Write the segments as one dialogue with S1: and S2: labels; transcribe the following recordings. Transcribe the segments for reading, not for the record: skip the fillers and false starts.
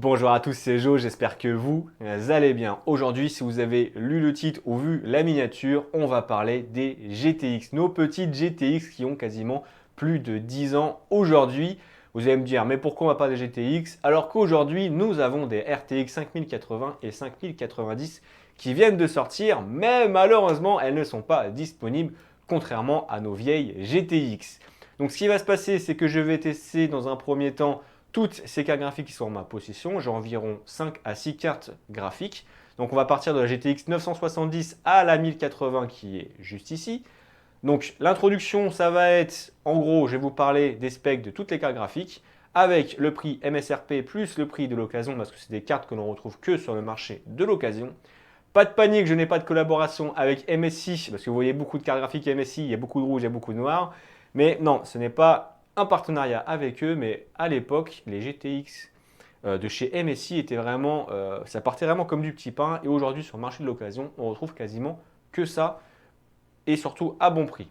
S1: Bonjour à tous, c'est Jo, j'espère que vous allez bien. Aujourd'hui, si vous avez lu le titre ou vu la miniature, on va parler des GTX, nos petites GTX qui ont quasiment plus de 10 ans aujourd'hui. Vous allez me dire, mais pourquoi on va parler des GTX alors qu'aujourd'hui, nous avons des RTX 5080 et 5090 qui viennent de sortir, mais malheureusement, elles ne sont pas disponibles, contrairement à nos vieilles GTX. Donc ce qui va se passer, c'est que je vais tester dans un premier temps toutes ces cartes graphiques qui sont en ma possession. J'ai environ 5 à 6 cartes graphiques. Donc on va partir de la GTX 970 à la 1080 qui est juste ici. Donc l'introduction, ça va être, en gros, je vais vous parler des specs de toutes les cartes graphiques avec le prix MSRP plus le prix de l'occasion parce que c'est des cartes que l'on retrouve que sur le marché de l'occasion. Pas de panique, je n'ai pas de collaboration avec MSI parce que vous voyez beaucoup de cartes graphiques MSI, il y a beaucoup de rouge, il y a beaucoup de noir. Mais non, ce n'est pas un partenariat avec eux, mais à l'époque, les GTX de chez MSI étaient vraiment, ça partait vraiment comme du petit pain. Et aujourd'hui, sur le marché de l'occasion, on retrouve quasiment que ça et surtout à bon prix.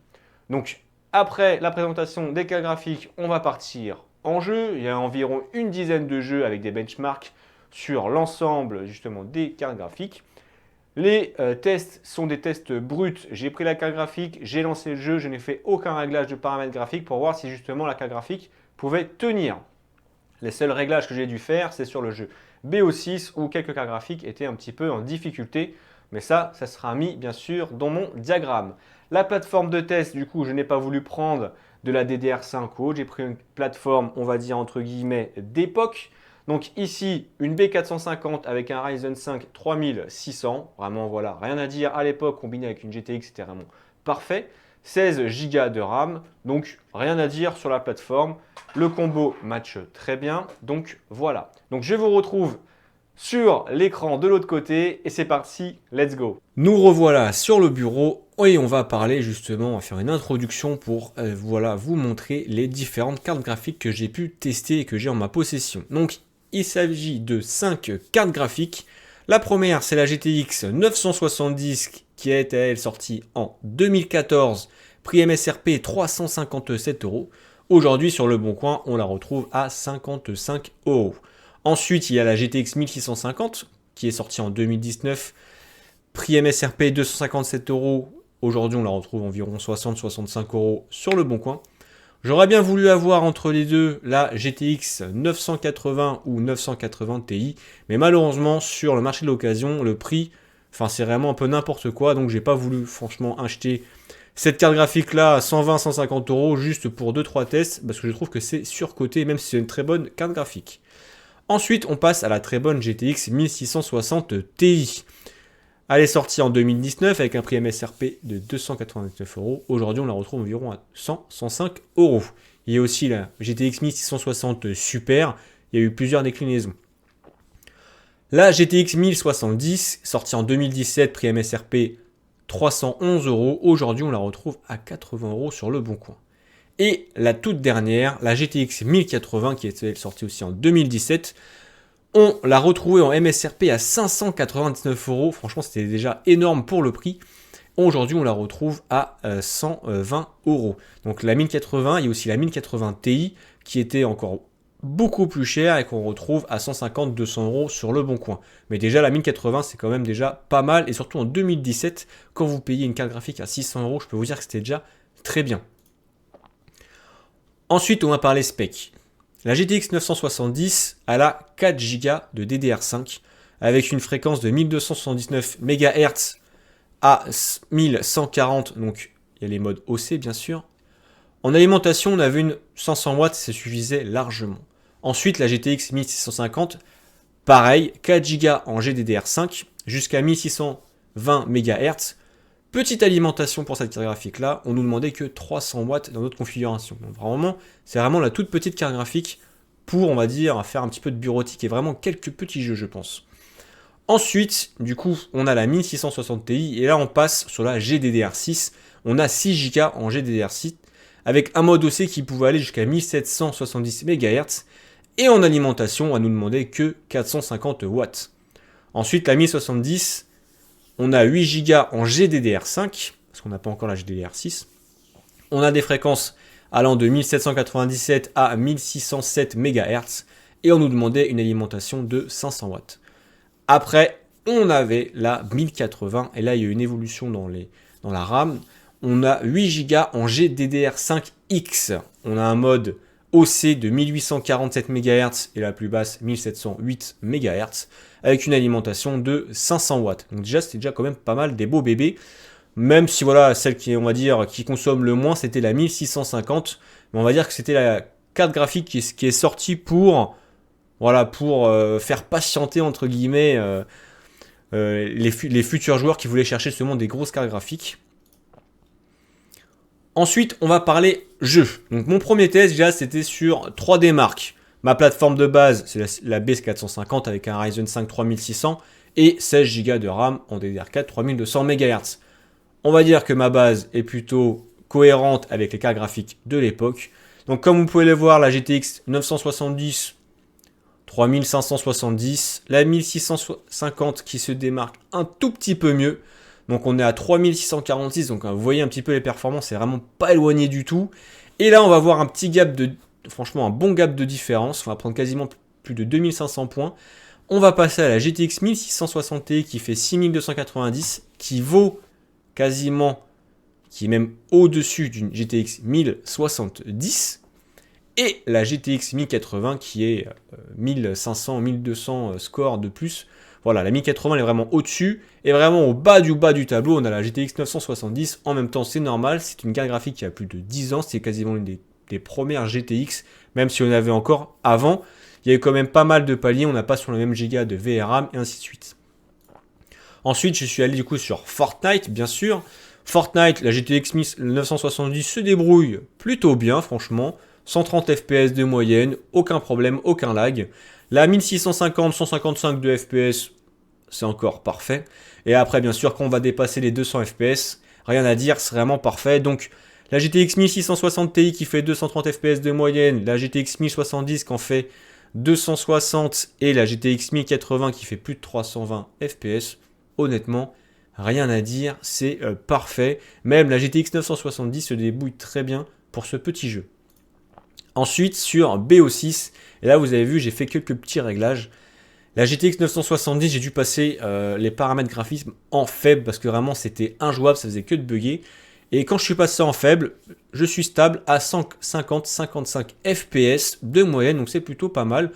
S1: Donc, après la présentation des cartes graphiques, on va partir en jeu. Il y a environ une dizaine de jeux avec des benchmarks sur l'ensemble justement des cartes graphiques. Les tests sont des tests bruts. J'ai pris la carte graphique, j'ai lancé le jeu, je n'ai fait aucun réglage de paramètres graphiques pour voir si justement la carte graphique pouvait tenir. Les seuls réglages que j'ai dû faire, c'est sur le jeu BO6 où quelques cartes graphiques étaient un petit peu en difficulté. Mais ça sera mis bien sûr dans mon diagramme. La plateforme de test, du coup, je n'ai pas voulu prendre de la DDR5 ou autre. J'ai pris une plateforme, on va dire entre guillemets, d'époque. Donc ici, une B450 avec un Ryzen 5 3600. Vraiment, voilà, rien à dire. À l'époque, combiné avec une GTX, c'était vraiment parfait. 16 Go de RAM, donc rien à dire sur la plateforme. Le combo match très bien, donc voilà. Donc je vous retrouve sur l'écran de l'autre côté et c'est parti, let's go. Nous revoilà sur le bureau et on va parler justement, on va faire une introduction pour voilà, vous montrer les différentes cartes graphiques que j'ai pu tester et que j'ai en ma possession. Donc il s'agit de 5 cartes graphiques. La première, c'est la GTX 970 qui est elle sortie en 2014, prix MSRP 357 euros. Aujourd'hui, sur le Bon Coin, on la retrouve à 55 euros. Ensuite, il y a la GTX 1650 qui est sortie en 2019, prix MSRP 257 euros. Aujourd'hui, on la retrouve environ 60-65 euros sur le Bon Coin. J'aurais bien voulu avoir entre les deux la GTX 980 ou 980 Ti, mais malheureusement sur le marché de l'occasion, le prix, enfin c'est vraiment un peu n'importe quoi, donc j'ai pas voulu franchement acheter cette carte graphique là à 120-150 euros juste pour 2-3 tests, parce que je trouve que c'est surcoté, même si c'est une très bonne carte graphique. Ensuite, on passe à la très bonne GTX 1660 Ti. Elle est sortie en 2019 avec un prix MSRP de 299 euros. Aujourd'hui, on la retrouve environ à 100-105 euros. Il y a aussi la GTX 1660 Super. Il y a eu plusieurs déclinaisons. La GTX 1070, sortie en 2017, prix MSRP 311 euros. Aujourd'hui, on la retrouve à 80 euros sur le Bon Coin. Et la toute dernière, la GTX 1080, qui est sortie aussi en 2017, on l'a retrouvée en MSRP à 599 euros. Franchement, c'était déjà énorme pour le prix. Aujourd'hui, on la retrouve à 120 euros. Donc la 1080, il y a aussi la 1080 Ti qui était encore beaucoup plus chère et qu'on retrouve à 150-200 euros sur le Bon Coin. Mais déjà, la 1080, c'est quand même déjà pas mal. Et surtout en 2017, quand vous payez une carte graphique à 600 euros, je peux vous dire que c'était déjà très bien. Ensuite, on va parler spec. La GTX 970, elle a 4 Go de DDR5 avec une fréquence de 1279 MHz à 1140, donc il y a les modes OC bien sûr. En alimentation, on avait une 500 watts, ça suffisait largement. Ensuite, la GTX 1650, pareil, 4 Go en GDDR5 jusqu'à 1620 MHz. Petite alimentation pour cette carte graphique là, on nous demandait que 300 watts dans notre configuration. Donc vraiment, c'est vraiment la toute petite carte graphique pour, on va dire, faire un petit peu de bureautique et vraiment quelques petits jeux, je pense. Ensuite, du coup, on a la 1660 Ti et là on passe sur la GDDR6. On a 6 Go en GDDR6 avec un mode OC qui pouvait aller jusqu'à 1770 MHz et en alimentation, on va nous demander que 450 watts. Ensuite, la 1070, on a 8 Go en GDDR5, parce qu'on n'a pas encore la GDDR6. On a des fréquences allant de 1797 à 1607 MHz et on nous demandait une alimentation de 500 watts. Après, on avait la 1080 et là il y a eu une évolution dans la RAM. On a 8 Go en GDDR5X. On a un mode OC de 1847 MHz et la plus basse 1708 MHz avec une alimentation de 500 watts. Donc déjà c'était déjà quand même pas mal des beaux bébés. Même si voilà, celle qui on va dire qui consomme le moins c'était la 1650. Mais on va dire que c'était la carte graphique qui est sortie pour faire patienter entre guillemets les futurs joueurs qui voulaient chercher justement des grosses cartes graphiques. Ensuite, on va parler jeu. Donc mon premier test déjà c'était sur 3D Mark. Ma plateforme de base c'est la BS450 avec un Ryzen 5 3600 et 16 Go de RAM en DDR4 3200 MHz. On va dire que ma base est plutôt cohérente avec les cartes graphiques de l'époque. Donc comme vous pouvez le voir, la GTX 970 3570, la 1650 qui se démarque un tout petit peu mieux. Donc on est à 3646, donc vous voyez un petit peu les performances, c'est vraiment pas éloigné du tout. Et là on va voir un petit gap franchement un bon gap de différence, on va prendre quasiment plus de 2500 points. On va passer à la GTX 1660 Ti qui fait 6290, qui vaut quasiment, qui est même au-dessus d'une GTX 1070. Et la GTX 1080 qui est 1500, 1200 scores de plus. Voilà, la 1080 elle est vraiment au-dessus. Et vraiment au bas du tableau, on a la GTX 970. En même temps, c'est normal. C'est une carte graphique qui a plus de 10 ans. C'est quasiment une des premières GTX. Même si on avait encore avant. Il y a eu quand même pas mal de paliers. On n'a pas sur le même giga de VRAM et ainsi de suite. Ensuite, je suis allé du coup sur Fortnite, bien sûr. Fortnite, la GTX 970 se débrouille plutôt bien, franchement. 130 FPS de moyenne, aucun problème, aucun lag. La 1650, 155 de FPS, c'est encore parfait. Et après, bien sûr, quand on va dépasser les 200 FPS, rien à dire, c'est vraiment parfait. Donc, la GTX 1660 Ti qui fait 230 FPS de moyenne, la GTX 1070 qui en fait 260 et la GTX 1080 qui fait plus de 320 FPS, honnêtement, rien à dire, c'est parfait. Même la GTX 970 se débrouille très bien pour ce petit jeu. Ensuite, sur BO6, et là vous avez vu, j'ai fait quelques petits réglages. La GTX 970, j'ai dû passer les paramètres graphisme en faible parce que vraiment c'était injouable, ça faisait que de bugger. Et quand je suis passé en faible, je suis stable à 50-55 FPS de moyenne, donc c'est plutôt pas mal.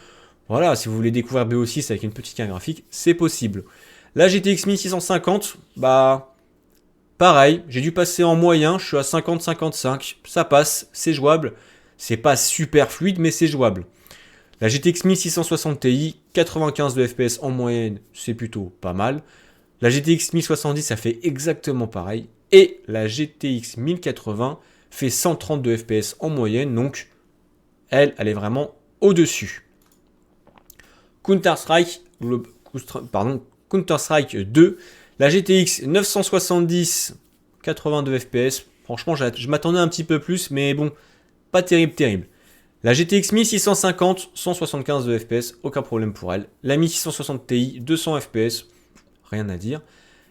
S1: Voilà, si vous voulez découvrir BO6 avec une petite carte graphique, c'est possible. La GTX 1650, bah pareil, j'ai dû passer en moyen, je suis à 50-55, ça passe, c'est jouable. C'est pas super fluide, mais c'est jouable. La GTX 1660 Ti, 95 de FPS en moyenne, c'est plutôt pas mal. La GTX 1070, ça fait exactement pareil. Et la GTX 1080 fait 130 de FPS en moyenne, donc elle est vraiment au-dessus. Counter-Strike 2, la GTX 970, 82 FPS. Franchement, je m'attendais un petit peu plus, mais bon, pas terrible. La GTX 1650, 175 de FPS, aucun problème pour elle. La 1660 Ti, 200 FPS, rien à dire.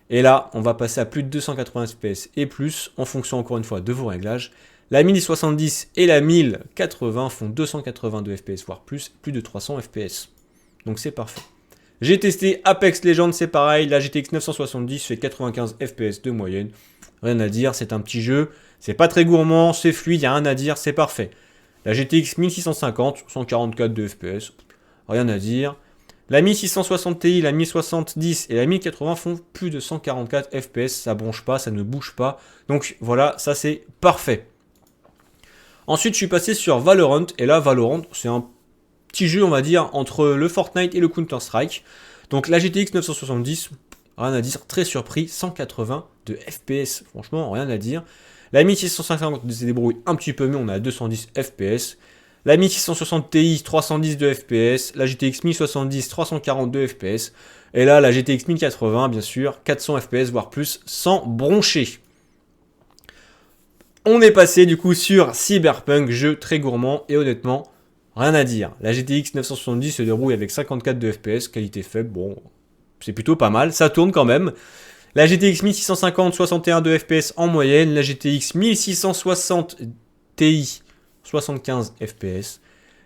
S1: Et là, on va passer à plus de 280 FPS et plus, en fonction encore une fois de vos réglages. La 1070 et la 1080 font 282 FPS, voire plus de 300 FPS. Donc c'est parfait. J'ai testé Apex Legends, c'est pareil. La GTX 970 fait 95 FPS de moyenne. Rien à dire, c'est un petit jeu. C'est pas très gourmand, c'est fluide, il n'y a rien à dire, c'est parfait. La GTX 1650, 144 de FPS, rien à dire. La 1660 Ti, la 1070 et la 1080 font plus de 144 FPS, ça bronche pas, ça ne bouge pas. Donc voilà, ça c'est parfait. Ensuite, je suis passé sur Valorant, et là, Valorant, c'est un petit jeu, on va dire, entre le Fortnite et le Counter-Strike. Donc la GTX 970, rien à dire, très surpris, 180 de FPS, franchement, rien à dire. La 1650 se débrouille un petit peu mieux, on est à 210 FPS. La 1660 Ti, 310 de FPS. La GTX 1070, 342 FPS. Et là, la GTX 1080, bien sûr, 400 FPS, voire plus, sans broncher. On est passé du coup sur Cyberpunk, jeu très gourmand, et honnêtement, rien à dire. La GTX 970 se déroule avec 54 de FPS, qualité faible, bon, c'est plutôt pas mal, ça tourne quand même. La GTX 1650, 61 de FPS en moyenne. La GTX 1660 Ti, 75 FPS.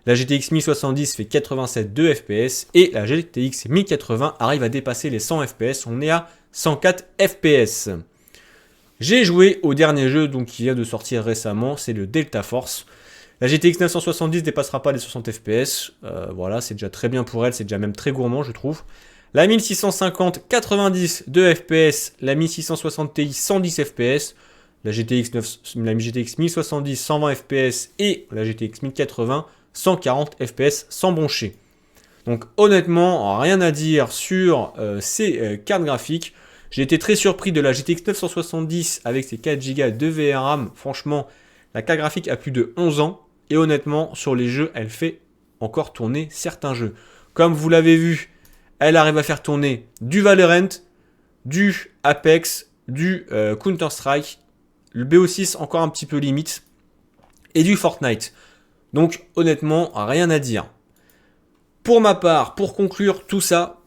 S1: La GTX 1070 fait 87,2 FPS et la GTX 1080 arrive à dépasser les 100 FPS. On est à 104 FPS. J'ai joué au dernier jeu donc, qui vient de sortir récemment, c'est le Delta Force. La GTX 970 dépassera pas les 60 FPS. Voilà, c'est déjà très bien pour elle, c'est déjà même très gourmand, je trouve. La 1650, 90 de FPS. La 1660 Ti, 110 FPS. La GTX 1070, 120 FPS. Et la GTX 1080, 140 FPS sans broncher. Donc honnêtement, rien à dire sur ces cartes graphiques. J'ai été très surpris de la GTX 970 avec ses 4 Go de VRAM. Franchement, la carte graphique a plus de 11 ans. Et honnêtement, sur les jeux, elle fait encore tourner certains jeux. Comme vous l'avez vu, elle arrive à faire tourner du Valorant, du Apex, du Counter-Strike, le BO6 encore un petit peu limite, et du Fortnite. Donc honnêtement, rien à dire. Pour ma part, pour conclure tout ça,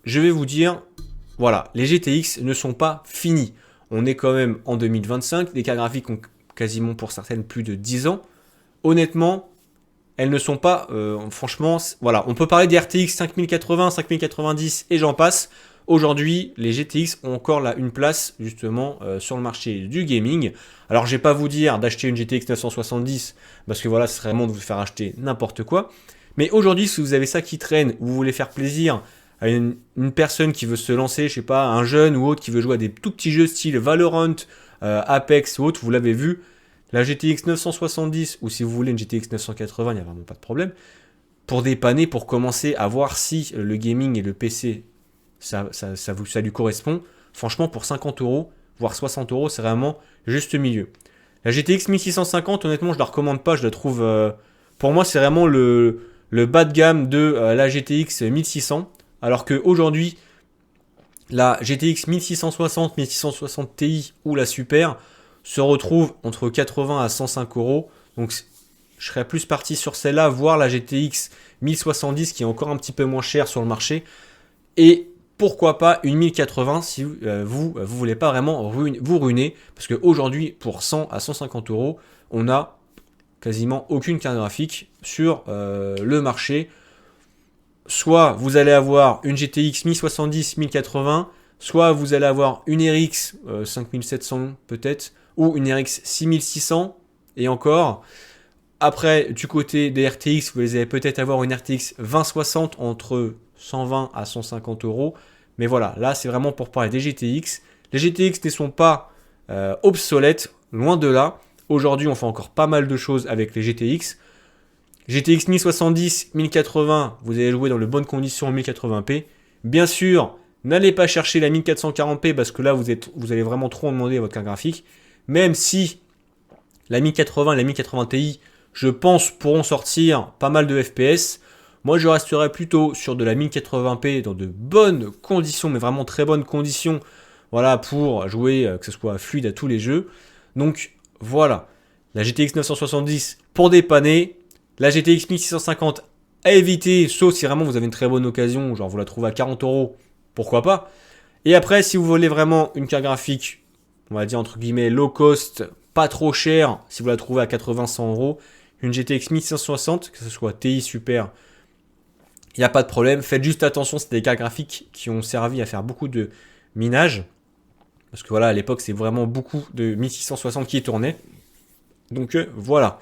S1: je vais vous dire, voilà, les GTX ne sont pas finis. On est quand même en 2025, les cartes graphiques ont quasiment pour certaines plus de 10 ans. Honnêtement, elles ne sont pas, franchement, voilà, on peut parler des RTX 5080, 5090 et j'en passe. Aujourd'hui, les GTX ont encore là une place justement sur le marché du gaming. Alors, je vais pas vous dire d'acheter une GTX 970 parce que voilà, ce serait vraiment de vous faire acheter n'importe quoi. Mais aujourd'hui, si vous avez ça qui traîne, ou vous voulez faire plaisir à une personne qui veut se lancer, je sais pas, un jeune ou autre qui veut jouer à des tout petits jeux style Valorant, Apex ou autre, vous l'avez vu. La GTX 970, ou si vous voulez une GTX 980, il n'y a vraiment pas de problème. Pour dépanner, pour commencer à voir si le gaming et le PC, ça lui correspond. Franchement, pour 50 euros, voire 60 euros, c'est vraiment juste milieu. La GTX 1650, honnêtement, je la recommande pas. Je la trouve, pour moi, c'est vraiment le bas de gamme de la GTX 1600. Alors qu'aujourd'hui, la GTX 1660, 1660 Ti ou la Super se retrouve entre 80 à 105 euros. Donc je serais plus parti sur celle-là, voire la GTX 1070 qui est encore un petit peu moins chère sur le marché. Et pourquoi pas une 1080 si vous voulez pas vraiment vous ruiner. Parce qu'aujourd'hui, pour 100 à 150 euros, on a quasiment aucune carte graphique sur le marché. Soit vous allez avoir une GTX 1070 1080, soit vous allez avoir une RX 5700 peut-être, ou une RX 6600, et encore. Après, du côté des RTX, vous allez peut-être avoir une RTX 2060 entre 120 à 150 euros. Mais voilà, là c'est vraiment pour parler des GTX. Les GTX ne sont pas obsolètes, loin de là. Aujourd'hui, on fait encore pas mal de choses avec les GTX. GTX 1070, 1080, vous allez jouer dans de bonnes conditions en 1080p. Bien sûr, n'allez pas chercher la 1440p parce que là, vous allez vraiment trop en demander à votre carte graphique. Même si la 1080 et la 1080 Ti, je pense, pourront sortir pas mal de FPS. Moi, je resterai plutôt sur de la 1080p dans de bonnes conditions, mais vraiment très bonnes conditions. Voilà, pour jouer, que ce soit fluide à tous les jeux. Donc, voilà. La GTX 970 pour dépanner. La GTX 1650 à éviter, sauf si vraiment vous avez une très bonne occasion, genre vous la trouvez à 40 euros, pourquoi pas. Et après, si vous voulez vraiment une carte graphique, on va dire entre guillemets low cost, pas trop cher, si vous la trouvez à 80-100 euros, une GTX 1660, que ce soit TI Super, il n'y a pas de problème. Faites juste attention, c'est des cartes graphiques qui ont servi à faire beaucoup de minage. Parce que voilà, à l'époque, c'est vraiment beaucoup de 1660 qui tournaient. Donc voilà.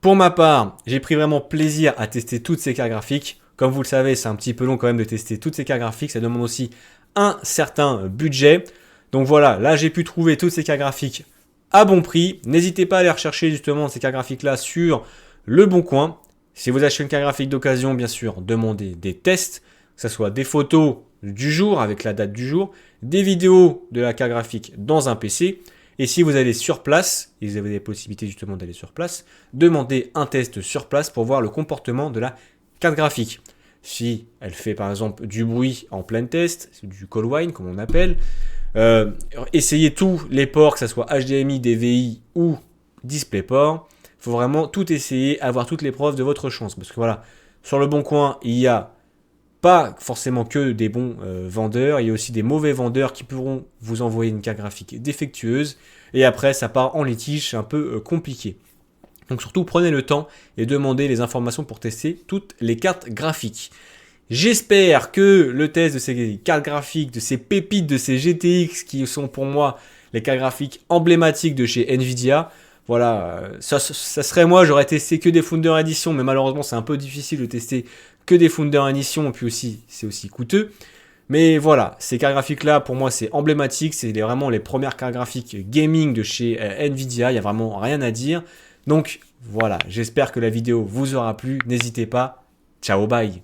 S1: Pour ma part, j'ai pris vraiment plaisir à tester toutes ces cartes graphiques. Comme vous le savez, c'est un petit peu long quand même de tester toutes ces cartes graphiques. Ça demande aussi un certain budget. Donc voilà, là j'ai pu trouver toutes ces cartes graphiques à bon prix. N'hésitez pas à aller rechercher justement ces cartes graphiques-là sur Le Bon Coin. Si vous achetez une carte graphique d'occasion, bien sûr, demandez des tests. Que ce soit des photos du jour avec la date du jour, des vidéos de la carte graphique dans un PC. Et si vous allez sur place, et vous avez des possibilités justement d'aller sur place, demandez un test sur place pour voir le comportement de la carte graphique. Si elle fait par exemple du bruit en plein test, du call whine comme on appelle, essayez tous les ports, que ce soit HDMI, DVI ou DisplayPort. Il faut vraiment tout essayer, avoir toutes les preuves de votre chance. Parce que voilà, sur Le Bon Coin, il y a pas forcément que des bons vendeurs, il y a aussi des mauvais vendeurs qui pourront vous envoyer une carte graphique défectueuse et après ça part en litige, c'est un peu compliqué. Donc surtout, prenez le temps et demandez les informations pour tester toutes les cartes graphiques. J'espère que le test de ces cartes graphiques, de ces pépites, de ces GTX qui sont pour moi les cartes graphiques emblématiques de chez Nvidia, voilà, ça serait moi, j'aurais testé que des Founder Edition, mais malheureusement c'est un peu difficile de tester que des Founder Edition, et puis aussi c'est aussi coûteux. Mais voilà, ces cartes graphiques-là, pour moi, c'est emblématique. C'est vraiment les premières cartes graphiques gaming de chez Nvidia. Il n'y a vraiment rien à dire. Donc voilà, j'espère que la vidéo vous aura plu. N'hésitez pas. Ciao, bye.